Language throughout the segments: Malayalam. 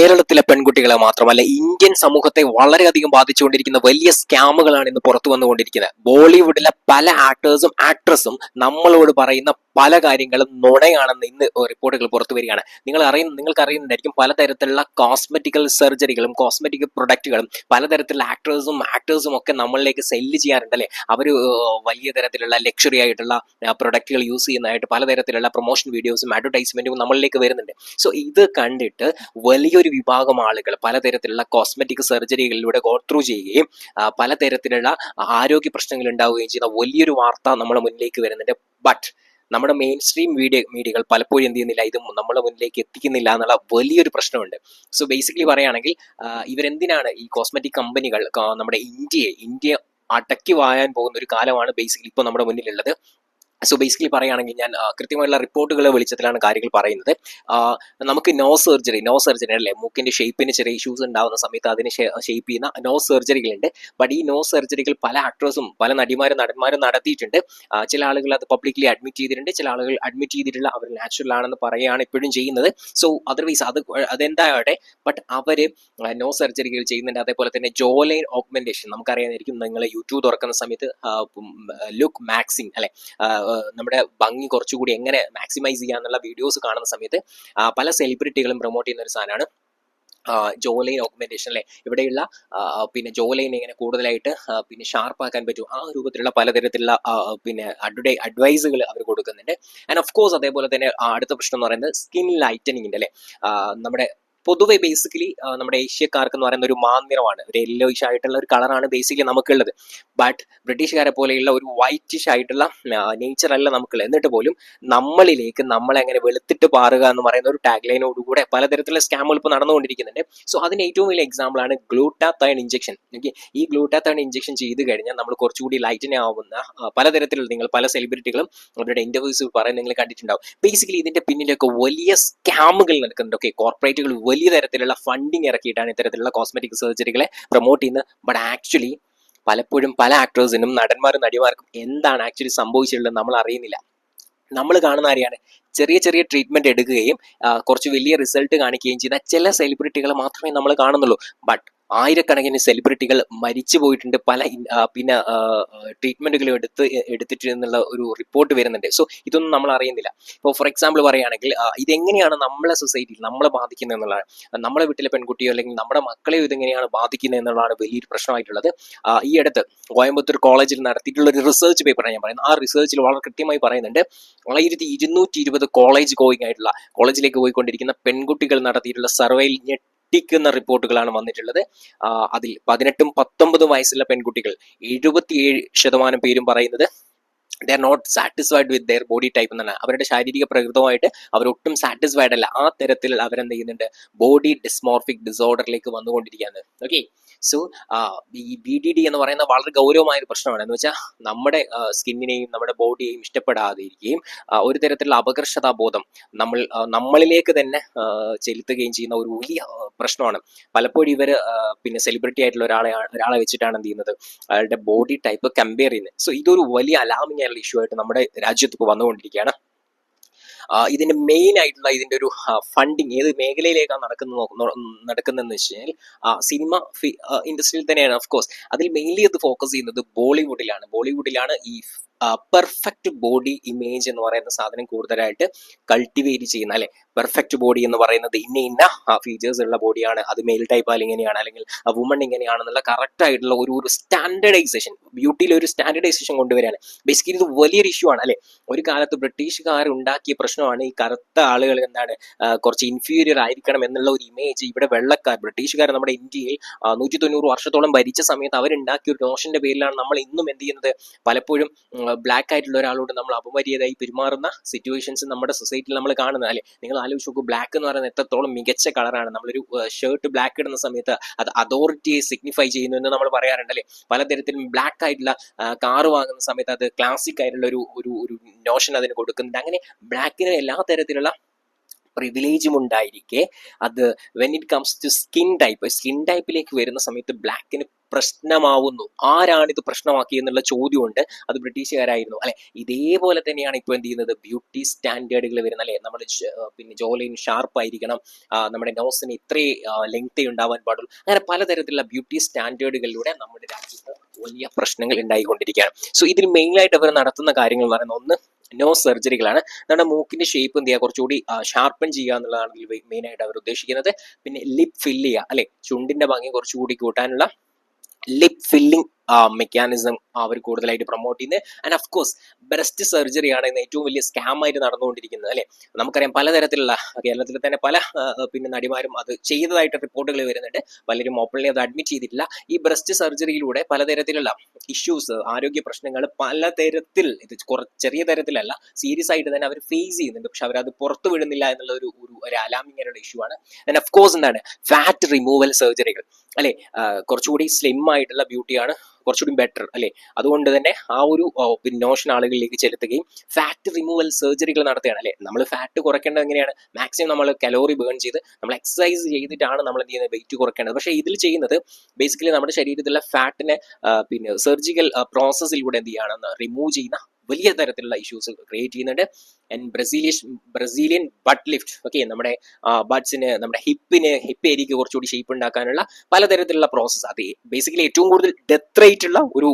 കേരളത്തിലെ പെൺകുട്ടികളെ മാത്രമല്ല ഇന്ത്യൻ സമൂഹത്തെ വളരെയധികം ബാധിച്ചുകൊണ്ടിരിക്കുന്ന വലിയ സ്കാമുകളാണ് ഇന്ന് പുറത്തു വന്നുകൊണ്ടിരിക്കുന്നത്. ബോളിവുഡിലെ പല ആക്ടേഴ്സും ആക്ട്രസും നമ്മളോട് പറയുന്ന പല കാര്യങ്ങളും നുണയാണെന്ന് ഇന്ന് റിപ്പോർട്ടുകൾ പുറത്തു വരികയാണ്. നിങ്ങൾക്ക് അറിയുന്നുണ്ടായിരിക്കും പലതരത്തിലുള്ള കോസ്മെറ്റിക്കൽ സർജറികളും കോസ്മെറ്റിക് പ്രൊഡക്റ്റുകളും പലതരത്തിലുള്ള ആക്ടേഴ്സും ഒക്കെ നമ്മളിലേക്ക് സെല്ല് ചെയ്യാറുണ്ടല്ലേ. അവർ വലിയ തരത്തിലുള്ള ലക്ഷറി ആയിട്ടുള്ള പ്രൊഡക്റ്റുകൾ യൂസ് ചെയ്യുന്നതായിട്ട് പലതരത്തിലുള്ള പ്രൊമോഷൻ വീഡിയോസും അഡ്വർടൈസ്മെന്റും നമ്മളിലേക്ക് വരുന്നുണ്ട്. സോ ഇത് കണ്ടിട്ട് വലിയൊരു വിഭാഗം ആളുകൾ പലതരത്തിലുള്ള കോസ്മെറ്റിക് സർജറികളിലൂടെ ഗോ ത്രൂ ചെയ്യുകയും പലതരത്തിലുള്ള ആരോഗ്യ പ്രശ്നങ്ങൾ ഉണ്ടാവുകയും ചെയ്യുന്ന വലിയൊരു വാർത്ത നമ്മുടെ മുന്നിലേക്ക് വരുന്നുണ്ട്. ബട്ട് നമ്മുടെ മെയിൻ സ്ട്രീം മീഡിയകൾ പലപ്പോഴും എന്ത് ചെയ്യുന്നില്ല, ഇത് നമ്മുടെ മുന്നിലേക്ക് എത്തിക്കുന്നില്ല എന്നുള്ള വലിയൊരു പ്രശ്നമുണ്ട്. സോ ബേസിക്കലി പറയുകയാണെങ്കിൽ ഇവരെന്തിനാണ് ഈ കോസ്മെറ്റിക് കമ്പനികൾ നമ്മുടെ ഇന്ത്യ അടക്കി വായാൻ പോകുന്ന ഒരു കാലമാണ് ബേസിക്കലി ഇപ്പോൾ നമ്മുടെ മുന്നിലുള്ളത്. സോ ബേസിക്കലി പറയുകയാണെങ്കിൽ ഞാൻ കൃത്യമായിട്ടുള്ള റിപ്പോർട്ടുകൾ വെളിച്ചത്തിലാണ് കാര്യങ്ങൾ പറയുന്നത്. നമുക്ക് നോ സർജറി അല്ലേ, മൂക്കിന്റെ ഷേപ്പിന് ചെറിയ ഇഷ്യൂസ് ഉണ്ടാകുന്ന സമയത്ത് അതിന് ഷേപ്പ് ചെയ്യുന്ന നോ സർജറികളുണ്ട്. ബട്ട് ഈ നോ സർജറികൾ പല ആക്ടേഴ്സും പല നടന്മാരും നടത്തിയിട്ടുണ്ട്. ചില ആളുകൾ അത് പബ്ലിക്കലി അഡ്മിറ്റ് ചെയ്തിട്ടുണ്ട്, ചില ആളുകൾ അഡ്മിറ്റ് ചെയ്തിട്ടുള്ള അവർ നാച്ചുറൽ ആണെന്ന് പറയുകയാണ് ഇപ്പോഴും ചെയ്യുന്നത്. സോ അതർവൈസ് അതെന്താവട്ടെ, ബട്ട് അവര് നോ സർജറികൾ ചെയ്യുന്നുണ്ട്. അതേപോലെ തന്നെ ജോ ലൈൻ ഓഗ്മെന്റേഷൻ നമുക്കറിയാമായിരിക്കും. നിങ്ങൾ യൂട്യൂബ് തുറക്കുന്ന സമയത്ത് ലുക്ക് മാക്സിങ് അല്ലെ, നമ്മുടെ ഭംഗി കുറച്ചുകൂടി എങ്ങനെ മാക്സിമൈസ് ചെയ്യാന്നുള്ള വീഡിയോസ് കാണുന്ന സമയത്ത് പല സെലിബ്രിറ്റികളും പ്രൊമോട്ട് ചെയ്യുന്ന ഒരു സാധനമാണ് ജോ ലൈൻ ഓഗ്മെന്റേഷൻ അല്ലെ. ഇവിടെയുള്ള പിന്നെ ജോ ലൈൻ എങ്ങനെ കൂടുതലായിട്ട് പിന്നെ ഷാർപ്പ് ആക്കാൻ പറ്റും, ആ രൂപത്തിലുള്ള പലതരത്തിലുള്ള പിന്നെ അഡ്വൈസുകൾ അവർ കൊടുക്കുന്നുണ്ട്. ആൻഡ് ഓഫ് കോഴ്സ് അതേപോലെ തന്നെ അടുത്ത പ്രശ്നം എന്ന് പറയുന്നത് സ്കിൻ ലൈറ്റനിങ്ങിന്റെ അല്ലെ. നമ്മുടെ പൊതുവെ ബേസിക്കലി നമ്മുടെ ഏഷ്യക്കാർക്ക് എന്ന് പറയുന്ന ഒരു മാനിറമാണ്, ഒരു യെല്ലോയിഷ് ആയിട്ടുള്ള ഒരു കളറാണ് ബേസിക്കലി നമുക്കുള്ളത്. ബട്ട് ബ്രിട്ടീഷുകാരെ പോലെയുള്ള ഒരു വൈറ്റിഷ് ആയിട്ടുള്ള നേച്ചർ അല്ല നമുക്കുള്ളത്. എന്നിട്ട് പോലും നമ്മളിലേക്ക് നമ്മളെങ്ങനെ വെളുത്തിട്ട് പാറുക എന്ന് പറയുന്ന ഒരു ടാഗ് ലൈനോടുകൂടെ പലതരത്തിലുള്ള സ്കാമുകൾ ഇപ്പോൾ നടന്നുകൊണ്ടിരിക്കുന്നുണ്ട്. സോ അതിന് ഏറ്റവും വലിയ എക്സാമ്പിൾ ആണ് ഗ്ലൂട്ടാത്തൈൻ ഇഞ്ചക്ഷൻ. ഈ ഗ്ലൂട്ടാത്തൈൻ ഇഞ്ചക്ഷൻ ചെയ്ത് കഴിഞ്ഞാൽ നമ്മൾ കുറച്ചുകൂടി ലൈറ്റിനെ ആവുന്ന പലതരത്തിലുള്ള നിങ്ങൾ പല സെലിബ്രിറ്റികളും അവരുടെ ഇന്റർവ്യൂസ് പറയുന്നത് നിങ്ങൾ കണ്ടിട്ടുണ്ടാവും. ബേസിക്കലി ഇതിന്റെ പിന്നിലൊക്കെ വലിയ സ്കാമുകൾ നടക്കുന്നുണ്ട്. ഓക്കെ, കോർപ്പറേറ്റുകൾ വലിയ തരത്തിലുള്ള ഫണ്ടിങ് ഇറക്കിയിട്ടാണ് ഇത്തരത്തിലുള്ള കോസ്മെറ്റിക് സർജറികളെ പ്രൊമോട്ട് ചെയ്യുന്നത്. ബട്ട് ആക്ച്വലി പലപ്പോഴും പല ആക്ടേഴ്സിനും നടിമാർക്കും എന്താണ് ആക്ച്വലി സംഭവിച്ചിട്ടുള്ളത് നമ്മൾ അറിയുന്നില്ല. നമ്മൾ കാണുന്ന ആരെയാണ്, ചെറിയ ട്രീറ്റ്മെന്റ് എടുക്കുകയും കുറച്ച് വലിയ റിസൾട്ട് കാണിക്കുകയും ചെയ്ത ചില സെലിബ്രിറ്റികളെ മാത്രമേ നമ്മൾ കാണുന്നുള്ളൂ. ബട്ട് ആയിരക്കണക്കിന് സെലിബ്രിറ്റികൾ മരിച്ചു പോയിട്ടുണ്ട് പല പിന്നെ ട്രീറ്റ്മെന്റുകൾ എടുത്തിട്ട് എന്നുള്ള ഒരു റിപ്പോർട്ട് വരുന്നുണ്ട്. സോ ഇതൊന്നും നമ്മൾ അറിയുന്നില്ല. ഇപ്പോൾ ഫോർ എക്സാമ്പിൾ പറയുകയാണെങ്കിൽ ഇതെങ്ങനെയാണ് നമ്മളെ സൊസൈറ്റിയിൽ നമ്മളെ ബാധിക്കുന്നത് എന്നുള്ളതാണ്. നമ്മളെ വീട്ടിലെ പെൺകുട്ടിയോ അല്ലെങ്കിൽ നമ്മുടെ മക്കളെയോ ഇതെങ്ങനെയാണ് ബാധിക്കുന്നത് എന്നുള്ളതാണ് വലിയൊരു പ്രശ്നമായിട്ടുള്ളത്. ഈ അടുത്ത് കോയമ്പത്തൂർ കോളേജിൽ നടത്തിയിട്ടുള്ള ഒരു റിസർച്ച് പേപ്പറാണ് ഞാൻ പറയുന്നത്. ആ റിസർച്ചിൽ വളരെ കൃത്യമായി പറയുന്നുണ്ട് 1220 കോളേജിലേക്ക് പോയിക്കൊണ്ടിരിക്കുന്ന പെൺകുട്ടികൾ നടത്തിയിട്ടുള്ള സർവേയിൽ ഞെട്ടിക്കുന്ന റിപ്പോർട്ടുകളാണ് വന്നിട്ടുള്ളത്. അതിൽ 18-19 വയസ്സുള്ള പെൺകുട്ടികൾ 77% പേരും പറയുന്നത് they are not satisfied with their body type എന്നാണ്. അവരുടെ ശാരീരിക പ്രകൃതമായിട്ട് അവരൊട്ടും സാറ്റിസ്ഫൈഡ് അല്ല. ആ തരത്തിൽ അവരെന്ത് ചെയ്യുന്നുണ്ട്, ബോഡി ഡിസ്മോർഫിക് ഡിസോർഡറിലേക്ക് വന്നുകൊണ്ടിരിക്കുകയാണ്. ഓക്കെ, സോ ഈ BDD എന്ന് പറയുന്ന വളരെ ഗൗരവമായ ഒരു പ്രശ്നമാണ്. എന്ന് വെച്ചാൽ നമ്മുടെ സ്കിന്നിനെയും നമ്മുടെ ബോഡിയെയും ഇഷ്ടപ്പെടാതെ ഇരിക്കുകയും ഒരു തരത്തിലുള്ള അപകർഷതാബോധം നമ്മളിലേക്ക് തന്നെ ചെലുത്തുകയും ചെയ്യുന്ന ഒരു വലിയ പ്രശ്നമാണ്. പലപ്പോഴും ഇവർ പിന്നെ സെലിബ്രിറ്റി ആയിട്ടുള്ള ഒരാളെ വെച്ചിട്ടാണ് എന്ത് ചെയ്യുന്നത്, അയാളുടെ ബോഡി ടൈപ്പ് കമ്പയർ ചെയ്യുന്നത്. സോ ഇതൊരു വലിയ അലാമിംഗ് ആയിട്ടുള്ള ഇഷ്യൂ ആയിട്ട് നമ്മുടെ രാജ്യത്ത് ഇപ്പോൾ വന്നുകൊണ്ടിരിക്കുകയാണ്. ഇതിന്റെ മെയിൻ ആയിട്ടുള്ള ഇതിന്റെ ഒരു ഫണ്ടിങ് ഏത് മേഖലയിലേക്കാണ് നടക്കുന്നതെന്ന് വെച്ച് കഴിഞ്ഞാൽ സിനിമ ഇൻഡസ്ട്രിയിൽ തന്നെയാണ്. ഓഫ് കോഴ്സ് അതിൽ മെയിൻലി അത് ഫോക്കസ് ചെയ്യുന്നത് ബോളിവുഡിലാണ് ഈ പെർഫെക്റ്റ് ബോഡി ഇമേജ് എന്ന് പറയുന്ന സാധനം കൂടുതലായിട്ട് കൾട്ടിവേറ്റ് ചെയ്യുന്ന അല്ലെ. പെർഫെക്റ്റ് ബോഡി എന്ന് പറയുന്നത് ഇന്ന ഫീച്ചേഴ്സ് ഉള്ള ബോഡിയാണ്, അത് മെയിൽ ടൈപ്പ് ആയാലും ഇങ്ങനെയാണ്, അല്ലെങ്കിൽ വുമൺ ഇങ്ങനെയാണെന്നുള്ള കറക്റ്റ് ആയിട്ടുള്ള ഒരു സ്റ്റാൻഡർഡൈസേഷൻ, ബ്യൂട്ടിയിൽ ഒരു സ്റ്റാൻഡർഡൈസേഷൻ കൊണ്ടുവരികയാണ്. ബേസിക്കലി ഇത് വലിയൊരു ഇഷ്യൂ ആണ് അല്ലെ. ഒരു കാലത്ത് ബ്രിട്ടീഷുകാർ ഉണ്ടാക്കിയ പ്രശ്നമാണ് ഈ കറുത്ത ആളുകൾ എന്താണ് കുറച്ച് ഇൻഫീരിയർ ആയിരിക്കണം എന്നുള്ള ഒരു ഇമേജ്. ഇവിടെ ബ്രിട്ടീഷുകാർ നമ്മുടെ ഇന്ത്യയിൽ 190 വർഷത്തോളം ഭരിച്ച സമയത്ത് അവരുണ്ടാക്കിയ ഒരു നോഷന്റെ പേരിലാണ് നമ്മൾ ഇന്നും എന്ത് ചെയ്യുന്നത്, പലപ്പോഴും ബ്ലാക്ക് ആയിട്ടുള്ള ഒരാളോട് നമ്മൾ അപമര്യാദയായി പെരുമാറുന്ന സിറ്റുവേഷൻസ് നമ്മുടെ സൊസൈറ്റിയിൽ നമ്മൾ കാണുന്നത് അല്ലെ. നിങ്ങൾ ആലോചിച്ച് നോക്കൂ, ബ്ലാക്ക് എന്ന് പറയുന്നത് എത്രത്തോളം മികച്ച കളറാണ്. നമ്മളൊരു ഷർട്ട് ബ്ലാക്ക് ഇടുന്ന സമയത്ത് അത് അതോറിറ്റിയെ സിഗ്നിഫൈ ചെയ്യുന്നു എന്ന് നമ്മൾ പറയാറുണ്ട് അല്ലെ. പലതരത്തിലും ബ്ലാക്ക് ആയിട്ടുള്ള കാറ് വാങ്ങുന്ന സമയത്ത് അത് ക്ലാസിക് ആയിട്ടുള്ള ഒരു നോഷൻ അതിന് കൊടുക്കുന്നുണ്ട്. അങ്ങനെ ബ്ലാക്കിന് എല്ലാ തരത്തിലുള്ള പ്രിവിലേജും ഉണ്ടായിരിക്കെ അത് when it comes to skin ടൈപ്പിലേക്ക് വരുന്ന സമയത്ത് ബ്ലാക്കിന് പ്രശ്നമാവുന്നു. ആരാണിത് പ്രശ്നമാക്കിയെന്നുള്ള ചോദ്യമുണ്ട്. അത് ബ്രിട്ടീഷുകാരായിരുന്നു അല്ലെ. ഇതേപോലെ തന്നെയാണ് ഇപ്പോൾ എന്ത് ചെയ്യുന്നത്, ബ്യൂട്ടി സ്റ്റാൻഡേർഡുകൾ വരുന്നത് അല്ലെ. നമ്മൾ പിന്നെ ജോലൈൻ ഷാർപ്പ് ആയിരിക്കണം, നമ്മുടെ നോസിന് ഇത്രേ ലെങ്തേ ഉണ്ടാവാൻ പാടുള്ളൂ. അങ്ങനെ പലതരത്തിലുള്ള ബ്യൂട്ടി സ്റ്റാൻഡേർഡുകളിലൂടെ നമ്മുടെ രാജ്യത്ത് വലിയ പ്രശ്നങ്ങൾ ഉണ്ടായിക്കൊണ്ടിരിക്കുകയാണ്. സോ ഇതിൽ മെയിനായിട്ട് അവർ നടത്തുന്ന കാര്യങ്ങൾ എന്ന് പറയുന്നത്, ഒന്ന് നോസ് സർജറികളാണ്. നമ്മുടെ മൂക്കിന്റെ ഷേപ്പ് എന്ത് ചെയ്യുക, കുറച്ചുകൂടി ഷാർപ്പൻ ചെയ്യുക എന്നുള്ളതാണ് ഇതിൽ മെയിനായിട്ട് അവർ ഉദ്ദേശിക്കുന്നത്. പിന്നെ ലിപ് ഫില്ല് ചെയ്യുക അല്ലെ, ചുണ്ടിന്റെ ഭംഗി കുറച്ചുകൂടി കൂട്ടാനുള്ള ലിപ് ഫില്ലിംഗ് മെക്കാനിസം അവർ കൂടുതലായിട്ട് പ്രൊമോട്ട് ചെയ്യുന്നത്. ആൻഡ് ഓഫ് കോഴ്സ് ബ്രസ്റ്റ് സർജറിയാണ് ഇന്ന് ഏറ്റവും വലിയ സ്കാം ആയിട്ട് നടന്നുകൊണ്ടിരിക്കുന്നത് അല്ലെ. നമുക്കറിയാം പലതരത്തിലുള്ള, കേരളത്തിൽ തന്നെ പല പിന്നെ നടിമാരും അത് ചെയ്തതായിട്ട് റിപ്പോർട്ടുകൾ വരുന്നുണ്ട്. പലരും ഓപ്പൺലി അത് അഡ്മിറ്റ് ചെയ്തിട്ടില്ല. ഈ ബ്രസ്റ്റ് സർജറിയിലൂടെ പലതരത്തിലുള്ള ഇഷ്യൂസ്, ആരോഗ്യ പ്രശ്നങ്ങൾ പലതരത്തിൽ, ഇത് ചെറിയ തരത്തിലല്ല, സീരിയസ് ആയിട്ട് തന്നെ അവർ ഫേസ് ചെയ്യുന്നുണ്ട്. പക്ഷെ അവരത് പുറത്തു വിടുന്നില്ല എന്നുള്ള ഒരു അലാമിംഗ് ആയിട്ടുള്ള ഇഷ്യൂ ആണ്. ആൻഡ് ഓഫ് കോഴ്സ് എന്താണ്, ഫാറ്റ് റിമൂവൽ സർജറികൾ അല്ലെ. കുറച്ചുകൂടി സ്ലിം ആയിട്ടുള്ള ബ്യൂട്ടിയാണ് കുറച്ചുകൂടി ബെറ്റർ അല്ലെ. അതുകൊണ്ട് തന്നെ ആ ഒരു നോഷൻ ആളുകളിലേക്ക് ചെലുത്തുകയും ഫാറ്റ് റിമൂവൽ സർജറികൾ നടത്തുകയാണ് അല്ലെ. നമ്മൾ ഫാറ്റ് കുറയ്ക്കേണ്ടത് എങ്ങനെയാണ്, മാക്സിമം നമ്മൾ കലോറി ബേൺ ചെയ്ത് നമ്മൾ എക്സസൈസ് ചെയ്തിട്ടാണ് നമ്മൾ എന്ത് ചെയ്യുന്നത്, വെയിറ്റ് കുറയ്ക്കേണ്ടത്. പക്ഷേ ഇതിൽ ചെയ്യുന്നത് ബേസിക്കലി നമ്മുടെ ശരീരത്തിലുള്ള ഫാറ്റിനെ പിന്നെ സർജിക്കൽ പ്രോസസ്സിലൂടെ എന്ത് ചെയ്യുകയാണെന്ന് റിമൂവ് ചെയ്യുന്ന വലിയ തരത്തിലുള്ള ഇഷ്യൂസ് ക്രിയേറ്റ് ചെയ്യുന്നുണ്ട്. And Brazilian but lift, okay, നമ്മുടെ ബട്ട്സിന്, നമ്മുടെ ഹിപ്പ് ഏരിയക്ക് കുറച്ചുകൂടി ഷേപ്പ് ഉണ്ടാക്കാനുള്ള പലതരത്തിലുള്ള പ്രോസസ്സ്. അത് ബേസിക്കലി ഏറ്റവും കൂടുതൽ ഡെത്ത് റേറ്റ് ഉള്ള ഒരു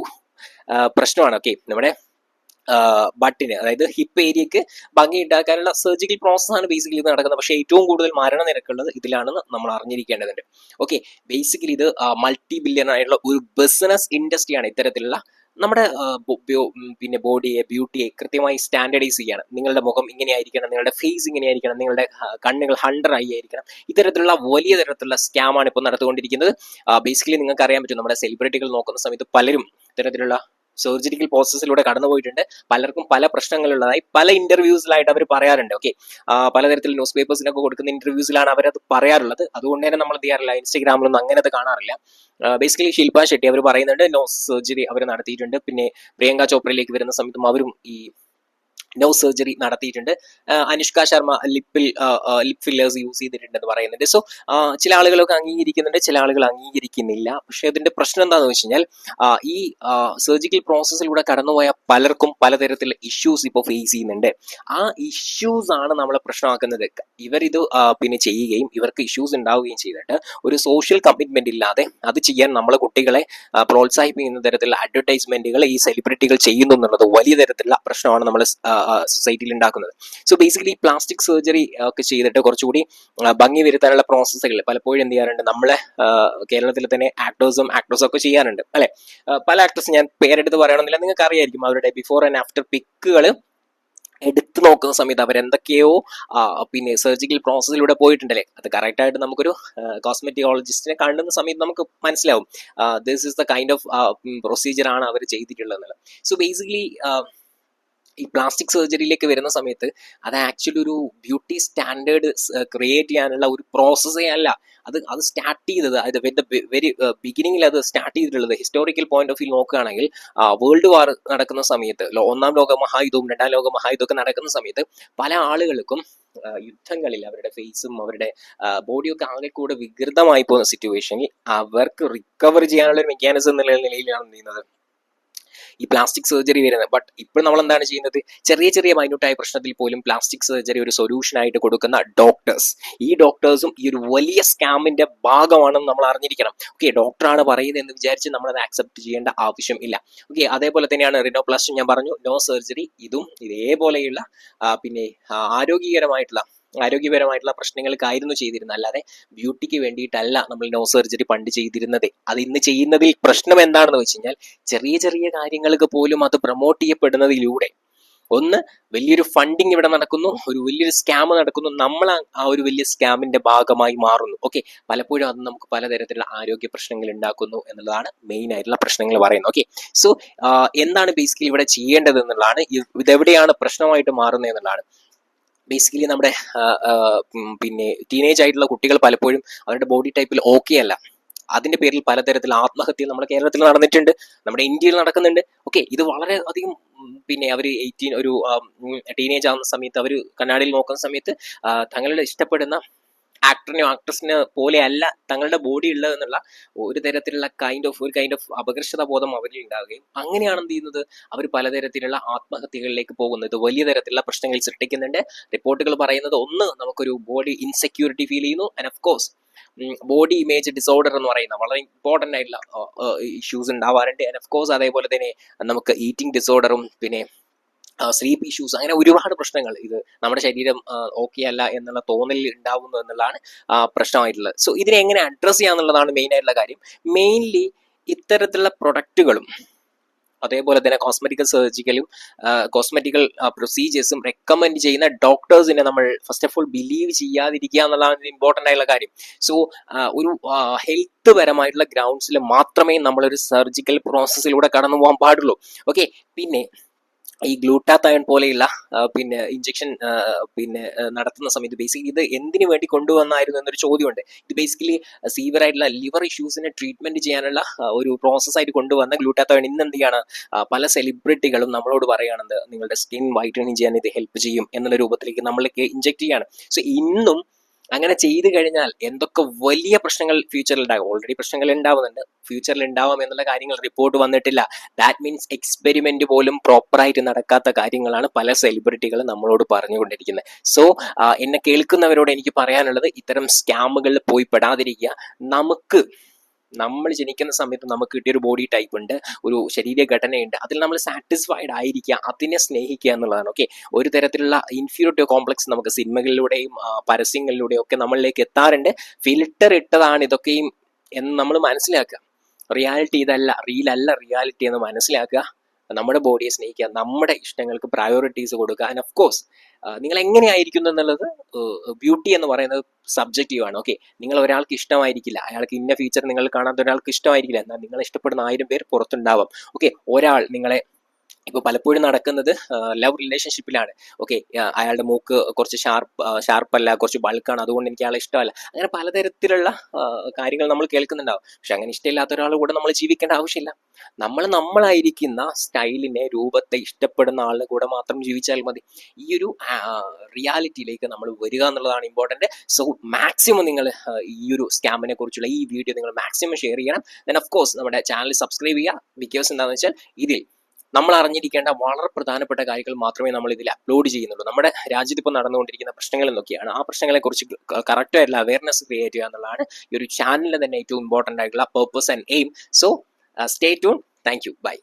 പ്രശ്നമാണ്. ഓക്കെ, നമ്മുടെ ബട്ടിന്, അതായത് ഹിപ്പ് ഏരിയക്ക് ഭംഗി ഉണ്ടാക്കാനുള്ള സർജിക്കൽ പ്രോസസ്സാണ് ബേസിക്കലി ഇത് നടക്കുന്നത്. പക്ഷേ ഏറ്റവും കൂടുതൽ മരണനിരക്കുള്ളത് ഇതിലാണെന്ന് നമ്മൾ അറിഞ്ഞിരിക്കേണ്ടതുണ്ട്. ഓക്കെ, ബേസിക്കലി ഇത് മൾട്ടി ബില്യൺ ആയിട്ടുള്ള ഒരു ബിസിനസ് ഇൻഡസ്ട്രിയാണ്. ഇത്തരത്തിലുള്ള നമ്മുടെ പിന്നെ ബോഡിയെ, ബ്യൂട്ടിയെ കൃത്യമായി സ്റ്റാൻഡർഡൈസ് ചെയ്യാണ്. നിങ്ങളുടെ മുഖം ഇങ്ങനെയായിരിക്കണം, നിങ്ങളുടെ ഫേസ് ഇങ്ങനെയായിരിക്കണം, നിങ്ങളുടെ കണ്ണുകൾ 100 ആയി ആയിരിക്കണം. ഇത്തരത്തിലുള്ള വലിയ തരത്തിലുള്ള സ്കാമാണ് ഇപ്പോൾ നടത്തുകൊണ്ടിരിക്കുന്നത്. ബേസിക്കലി നിങ്ങൾക്ക് അറിയാൻ പറ്റും, നമ്മുടെ സെലിബ്രിറ്റികൾ നോക്കുന്ന സമയത്ത് പലരും ഇത്തരത്തിലുള്ള സർജിക്കൽ പ്രോസസ്സിലൂടെ കടന്നുപോയിട്ടുണ്ട്. പലർക്കും പല പ്രശ്നങ്ങളുള്ളതായി പല ഇന്റർവ്യൂസിലായിട്ട് അവർ പറയാറുണ്ട്. ഓക്കെ, പലതരത്തിൽ ന്യൂസ് പേപ്പേഴ്സിനൊക്കെ കൊടുക്കുന്ന ഇന്റർവ്യൂസിലാണ് അവരത് പറയാറുള്ളത്. അതുകൊണ്ട് തന്നെ നമ്മൾ എന്ത് ചെയ്യാറില്ല, ഇൻസ്റ്റഗ്രാമിലൊന്നും അങ്ങനെ അത് കാണാറില്ല. ബേസിക്കലി ശില്പ ഷെട്ടി അവർ പറയുന്നുണ്ട് നോസ് സർജറി അവർ നടത്തിയിട്ടുണ്ട്. പിന്നെ പ്രിയങ്ക ചോപ്രയിലേക്ക് വരുന്ന സമയത്തും അവരും ഈ നോസ് സർജറി നടത്തിയിട്ടുണ്ട്. Anushka Sharma lip fillers use ചെയ്തിട്ടുണ്ടെന്ന് പറയുന്നുണ്ട്. സോ ചില ആളുകളൊക്കെ അംഗീകരിക്കുന്നുണ്ട്, ചില ആളുകൾ അംഗീകരിക്കുന്നില്ല. പക്ഷെ അതിന്റെ പ്രശ്നം എന്താണെന്ന് വെച്ച് കഴിഞ്ഞാൽ, ഈ സർജിക്കൽ പ്രോസസ്സിലൂടെ കടന്നുപോയ പലർക്കും പലതരത്തിലുള്ള ഇഷ്യൂസ് ഇപ്പോൾ ഫേസ് ചെയ്യുന്നുണ്ട്. ആ ഇഷ്യൂസ് ആണ് നമ്മളെ പ്രശ്നമാക്കുന്നത്. ഇവരിത് പിന്നെ ചെയ്യുകയും ഇവർക്ക് ഇഷ്യൂസ് ഉണ്ടാവുകയും ചെയ്തിട്ട് ഒരു സോഷ്യൽ കമ്മിറ്റ്മെന്റ് ഇല്ലാതെ അത് ചെയ്യാൻ നമ്മളെ കുട്ടികളെ പ്രോത്സാഹിപ്പിക്കുന്ന തരത്തിലുള്ള അഡ്വർടൈസ്മെന്റുകൾ ഈ സെലിബ്രിറ്റികൾ ചെയ്യുന്നു എന്നുള്ളത് വലിയ തരത്തിലുള്ള പ്രശ്നമാണ് നമ്മൾ സൊസൈറ്റിയിൽ ഉണ്ടാക്കുന്നത്. സോ ബേസിക്കലി പ്ലാസ്റ്റിക് സർജറി ഒക്കെ ചെയ്തിട്ട് കുറച്ചുകൂടി ഭംഗി വരുത്താനുള്ള പ്രോസസ്സുകൾ പലപ്പോഴും എന്ത് ചെയ്യാറുണ്ട്, നമ്മളെ കേരളത്തിൽ തന്നെ ആക്ടേഴ്സും ഒക്കെ ചെയ്യാറുണ്ട് അല്ലെ. പല ആക്ടേഴ്സും, ഞാൻ പേരെടുത്ത് പറയണമെന്നില്ല, നിങ്ങൾക്ക് അറിയായിരിക്കും, അവരുടെ ബിഫോർ ആൻഡ് ആഫ്റ്റർ പിക്കുകൾ എടുത്തു നോക്കുന്ന സമയത്ത് അവരെന്തൊക്കെയോ പിന്നെ സർജിക്കൽ പ്രോസസ്സിലൂടെ പോയിട്ടുണ്ടല്ലേ. അത് കറക്റ്റായിട്ട് നമുക്കൊരു കോസ്മെറ്റോളജിസ്റ്റിനെ കാണുന്ന സമയത്ത് നമുക്ക് മനസ്സിലാവും this is the kind of procedure ആണ് അവർ ചെയ്തിട്ടുള്ളത്. സോ ബേസിക്കലി ഈ പ്ലാസ്റ്റിക് സർജറിയിലേക്ക് വരുന്ന സമയത്ത് അത് ആക്ച്വലി ഒരു ബ്യൂട്ടി സ്റ്റാൻഡേർഡ് ക്രിയേറ്റ് ചെയ്യാനുള്ള ഒരു പ്രോസസ്സേ അല്ല. അത് സ്റ്റാർട്ട് ചെയ്തത്, അത് വെരി ബിഗിനിങ്ങിൽ അത് സ്റ്റാർട്ട് ചെയ്തിട്ടുള്ളത് ഹിസ്റ്റോറിക്കൽ പോയിന്റ് ഓഫ് വ്യൂ നോക്കുകയാണെങ്കിൽ വേൾഡ് വാർ നടക്കുന്ന സമയത്ത്, ഒന്നാം ലോക മഹായുദ്ധവും രണ്ടാം ലോക മഹായുദ്ധമൊക്കെ നടക്കുന്ന സമയത്ത് പല ആളുകൾക്കും യുദ്ധങ്ങളിൽ അവരുടെ ഫേസും അവരുടെ ബോഡിയൊക്കെ ആകെ കൂടെ വികൃതമായി പോകുന്ന സിറ്റുവേഷനിൽ അവർക്ക് റിക്കവർ ചെയ്യാനുള്ള ഒരു മെക്കാനിസം എന്നുള്ള നിലയിലാണ് ചെയ്യുന്നത് ഈ പ്ലാസ്റ്റിക് സർജറി വരുന്നത്. ബട്ട് ഇപ്പോൾ നമ്മൾ എന്താണ് ചെയ്യുന്നത്, ചെറിയ ചെറിയ മൈന്യൂട്ടായ പ്രശ്നത്തിൽ പോലും പ്ലാസ്റ്റിക് സർജറി ഒരു സൊല്യൂഷൻ ആയിട്ട് കൊടുക്കുന്ന ഡോക്ടേഴ്സ്, ഈ ഡോക്ടേഴ്സും ഈ ഒരു വലിയ സ്കാമിന്റെ ഭാഗമാണെന്ന് നമ്മൾ അറിഞ്ഞിരിക്കണം. ഓക്കെ, ഡോക്ടറാണ് പറയുന്നത് എന്ന് വിചാരിച്ച് നമ്മൾ അത് ആക്സെപ്റ്റ് ചെയ്യേണ്ട ആവശ്യം ഇല്ല. ഓക്കെ, അതേപോലെ തന്നെയാണ് റിനോപ്ലാസ്റ്റി, ഞാൻ പറഞ്ഞു, നോ സർജറി, ഇതും ഇതേപോലെയുള്ള പിന്നെ ആരോഗ്യപരമായിട്ടുള്ള പ്രശ്നങ്ങൾക്കായിരുന്നു ചെയ്തിരുന്നത്. അല്ലാതെ ബ്യൂട്ടിക്ക് വേണ്ടിയിട്ടല്ല നമ്മൾ നോ സർജറി പണ്ട് ചെയ്തിരുന്നത്. അത് ഇന്ന് ചെയ്യുന്നതിൽ പ്രശ്നം എന്താണെന്ന് വെച്ച് കഴിഞ്ഞാൽ, ചെറിയ ചെറിയ കാര്യങ്ങൾക്ക് പോലും അത് പ്രൊമോട്ട് ചെയ്യപ്പെടുന്നതിലൂടെ ഒന്ന് വലിയൊരു ഫണ്ടിങ് ഇവിടെ നടക്കുന്നു, ഒരു വലിയൊരു സ്കാം നടക്കുന്നു, നമ്മൾ ആ ഒരു വലിയ സ്കാമിന്റെ ഭാഗമായി മാറുന്നു. ഓക്കെ, പലപ്പോഴും അത് നമുക്ക് പലതരത്തിലുള്ള ആരോഗ്യ പ്രശ്നങ്ങൾ ഉണ്ടാക്കുന്നു എന്നുള്ളതാണ് മെയിൻ ആയിട്ടുള്ള പ്രശ്നങ്ങൾ പറയുന്നത്. ഓക്കെ, സോ എന്താണ് ബേസിക്കലി ഇവിടെ ചെയ്യേണ്ടത് എന്നുള്ളതാണ്, ഇതെവിടെയാണ് പ്രശ്നമായിട്ട് മാറുന്നത് എന്നുള്ളതാണ്. ബേസിക്കലി നമ്മുടെ പിന്നെ ടീനേജ് ആയിട്ടുള്ള കുട്ടികൾ പലപ്പോഴും അവരുടെ ബോഡി ടൈപ്പിൽ ഓക്കെ അല്ല. അതിന്റെ പേരിൽ പലതരത്തിൽ ആത്മഹത്യ നമ്മുടെ കേരളത്തിൽ നടന്നിട്ടുണ്ട്, നമ്മുടെ ഇന്ത്യയിൽ നടക്കുന്നുണ്ട്. ഓക്കെ, ഇത് വളരെ അധികം പിന്നെ അവർ ഒരു ടീനേജ് ആവുന്ന സമയത്ത് അവർ കണ്ണാടിയിൽ നോക്കുന്ന സമയത്ത് തങ്ങളുടെ ഇഷ്ടപ്പെടുന്ന ആക്ടറിനെയോ ആക്ട്രസിനെ പോലെ അല്ല തങ്ങളുടെ ബോഡി ഉള്ളതെന്നുള്ള ഒരു തരത്തിലുള്ള ഒരു കൈൻഡ് ഓഫ് അപകർഷത ബോധം അവരിൽ ഉണ്ടാവുകയും അങ്ങനെയാണ് എന്ത് ചെയ്യുന്നത്, അവർ പലതരത്തിലുള്ള ആത്മഹത്യകളിലേക്ക് പോകുന്നത്, വലിയ തരത്തിലുള്ള പ്രശ്നങ്ങൾ സൃഷ്ടിക്കുന്നുണ്ട്. റിപ്പോർട്ടുകൾ പറയുന്നത് ഒന്ന്, നമുക്കൊരു ബോഡി ഇൻസെക്യൂരിറ്റി ഫീൽ ചെയ്യുന്നു, and of course body image disorder എന്ന് പറയുന്ന വളരെ ഇമ്പോർട്ടൻ്റ് ആയിട്ടുള്ള ഇഷ്യൂസ് ഉണ്ടാവാറുണ്ട്. ആൻഡ് ഓഫ് കോഴ്സ് അതേപോലെ തന്നെ നമുക്ക് ഈറ്റിംഗ് ഡിസോർഡറും പിന്നെ സ്ലീപ്പ് ഇഷ്യൂസ്, അങ്ങനെ ഒരുപാട് പ്രശ്നങ്ങൾ, ഇത് നമ്മുടെ ശരീരം ഓക്കെ അല്ല എന്നുള്ള തോന്നലിൽ ഉണ്ടാവുന്നു എന്നുള്ളതാണ് പ്രശ്നമായിട്ടുള്ളത്. സോ ഇതിനെ എങ്ങനെ അഡ്രസ്സ് ചെയ്യാന്നുള്ളതാണ് മെയിൻ ആയിട്ടുള്ള കാര്യം. മെയിൻലി ഇത്തരത്തിലുള്ള പ്രൊഡക്റ്റുകളും അതേപോലെ തന്നെ കോസ്മെറ്റിക്കൽ പ്രൊസീജിയേഴ്സും റെക്കമെൻഡ് ചെയ്യുന്ന ഡോക്ടേഴ്സിനെ നമ്മൾ ഫസ്റ്റ് ഓഫ് ഓൾ ബിലീവ് ചെയ്യാതിരിക്കുക എന്നുള്ളതാണ് ഇമ്പോർട്ടൻ്റ് ആയിട്ടുള്ള കാര്യം. സോ ഒരു ഹെൽത്ത് പരമായിട്ടുള്ള ഗ്രൗണ്ട്സിൽ മാത്രമേ നമ്മളൊരു സർജിക്കൽ പ്രോസസ്സിലൂടെ കടന്നു പോകാൻ പാടുള്ളൂ. ഓക്കെ, പിന്നെ ഈ ഗ്ലൂട്ടാത്തയോൺ പോലെയുള്ള പിന്നെ ഇഞ്ചക്ഷൻ നടത്തുന്ന സമയത്ത് ബേസിക്കലി ഇത് എന്തിനു വേണ്ടി കൊണ്ടുവന്നായിരുന്നു എന്നൊരു ചോദ്യമുണ്ട്. ഇത് ബേസിക്കലി സീവിയർ ആയിട്ടുള്ള ലിവർ ഇഷ്യൂസിനെ ട്രീറ്റ്മെന്റ് ചെയ്യാനുള്ള ഒരു പ്രോസസ്സായിട്ട് കൊണ്ടുവന്ന ഗ്ലൂട്ടാത്തയോൺ ഇന്ന് എന്ത് ചെയ്യാണ്, പല സെലിബ്രിറ്റികളും നമ്മളോട് പറയുകയാണെന്ന് നിങ്ങളുടെ സ്കിൻ വൈറ്റനിങ് ചെയ്യാൻ ഇത് ഹെൽപ്പ് ചെയ്യും എന്നുള്ള രൂപത്തിലേക്ക് നമ്മൾക്ക് ഇഞ്ചെക്ട് ചെയ്യാണ്. സോ ഇന്നും അങ്ങനെ ചെയ്തു കഴിഞ്ഞാൽ എന്തൊക്കെ വലിയ പ്രശ്നങ്ങൾ ഫ്യൂച്ചറിൽ ഉണ്ടാകും. ഓൾറെഡി പ്രശ്നങ്ങൾ ഉണ്ടാവുന്നുണ്ട്, ഫ്യൂച്ചറിൽ ഉണ്ടാവാം എന്നുള്ള കാര്യങ്ങൾ റിപ്പോർട്ട് വന്നിട്ടില്ല. ദാറ്റ് മീൻസ് എക്സ്പെരിമെന്റ് പോലും പ്രോപ്പറായിട്ട് നടക്കാത്ത കാര്യങ്ങളാണ് പല സെലിബ്രിറ്റികളും നമ്മളോട് പറഞ്ഞുകൊണ്ടിരിക്കുന്നത്. സോ എന്നെ കേൾക്കുന്നവരോട് എനിക്ക് പറയാനുള്ളത്, ഇത്തരം സ്കാമുകളിൽ പോയി പെടാതിരിക്കുക. നമ്മൾ ജനിക്കുന്ന സമയത്ത് നമുക്ക് കിട്ടിയൊരു ബോഡി ടൈപ്പ് ഉണ്ട്, ഒരു ശരീരഘടനയുണ്ട്, അതിൽ നമ്മൾ സാറ്റിസ്ഫൈഡ് ആയിരിക്കുക, അതിനെ സ്നേഹിക്കുക എന്നുള്ളതാണ്. ഓക്കെ, ഒരു തരത്തിലുള്ള ഇൻഫീരിയോറിറ്റി കോംപ്ലക്സ് നമുക്ക് സിനിമകളിലൂടെയും പരസ്യങ്ങളിലൂടെയും ഒക്കെ നമ്മളിലേക്ക് എത്താറുണ്ട്. ഫിൽട്ടർ ഇട്ടതാണ് ഇതൊക്കെയും എന്ന് നമ്മൾ മനസ്സിലാക്കുക. റിയാലിറ്റി ഇതല്ല, റിയാലിറ്റി എന്ന് മനസ്സിലാക്കുക. നമ്മുടെ ബോഡിയെ സ്നേഹിക്കുക, നമ്മുടെ ഇഷ്ടങ്ങൾക്ക് പ്രയോറിറ്റീസ് കൊടുക്കുക. ആൻഡ് ഓഫ് കോഴ്സ് നിങ്ങൾ എങ്ങനെയായിരിക്കുന്നു എന്നുള്ളത്, ബ്യൂട്ടി എന്ന് പറയുന്നത് സബ്ജക്റ്റീവ് ആണ്. ഓക്കെ, നിങ്ങൾ ഒരാൾക്ക് ഇഷ്ടമായിരിക്കില്ല, അയാൾക്ക് ഇന്ന ഫീച്ചർ നിങ്ങൾ കാണാത്ത ഒരാൾക്ക് ഇഷ്ടമായിരിക്കില്ല, എന്നാൽ നിങ്ങൾ ഇഷ്ടപ്പെടുന്ന 1000 പേർ പുറത്തുണ്ടാവാം. ഓക്കെ, ഒരാൾ നിങ്ങളെ ഇപ്പോൾ പലപ്പോഴും നടക്കുന്നത് ലവ് റിലേഷൻഷിപ്പിലാണ്. ഓക്കെ, അയാളുടെ മൂക്ക് കുറച്ച് ഷാർപ്പല്ല, കുറച്ച് ബൾക്കാണ്, അതുകൊണ്ട് എനിക്ക് അയാളെ ഇഷ്ടമല്ല, അങ്ങനെ പലതരത്തിലുള്ള കാര്യങ്ങൾ നമ്മൾ കേൾക്കുന്നുണ്ടാവും. പക്ഷെ അങ്ങനെ ഇഷ്ടമില്ലാത്ത ഒരാളുടെ കൂടെ നമ്മൾ ജീവിക്കേണ്ട ആവശ്യമില്ല. നമ്മളായിരിക്കുന്ന സ്റ്റൈലിനെ, രൂപത്തെ ഇഷ്ടപ്പെടുന്ന ആളുടെ കൂടെ മാത്രം ജീവിച്ചാൽ മതി. ഈ ഒരു റിയാലിറ്റിയിലേക്ക് നമ്മൾ വരിക എന്നുള്ളതാണ് ഇമ്പോർട്ടൻറ്റ്. സോ മാക്സിമം നിങ്ങൾ ഈ ഒരു സ്കാമിനെ കുറിച്ചുള്ള ഈ വീഡിയോ നിങ്ങൾ മാക്സിമം ഷെയർ ചെയ്യണം. ദെൻ ഓഫ് കോഴ്സ് നമ്മുടെ ചാനൽ സബ്സ്ക്രൈബ് ചെയ്യുക. ബിക്കോസ് എന്താണെന്ന് വെച്ചാൽ ഇതിൽ നമ്മൾ അറിഞ്ഞിരിക്കേണ്ട വളരെ പ്രധാനപ്പെട്ട കാര്യങ്ങൾ മാത്രമേ നമ്മൾ ഇതിൽ അപ്ലോഡ് ചെയ്യുന്നുള്ളൂ. നമ്മുടെ രാജ്യത്ത് ഇപ്പോൾ നടന്നുകൊണ്ടിരിക്കുന്ന പ്രശ്നങ്ങൾ എന്തൊക്കെയാണ്, ആ പ്രശ്നങ്ങളെ കുറിച്ച് കറക്റ്റായിട്ടുള്ള അവയർനെസ് ക്രിയേറ്റ് ചെയ്യുക എന്നുള്ളതാണ് ഈ ഒരു ചാനലിന് തന്നെ ഏറ്റവും ഇമ്പോർട്ടൻ്റ് ആയിട്ടുള്ള purpose and aim. So stay tune. Thank you. By.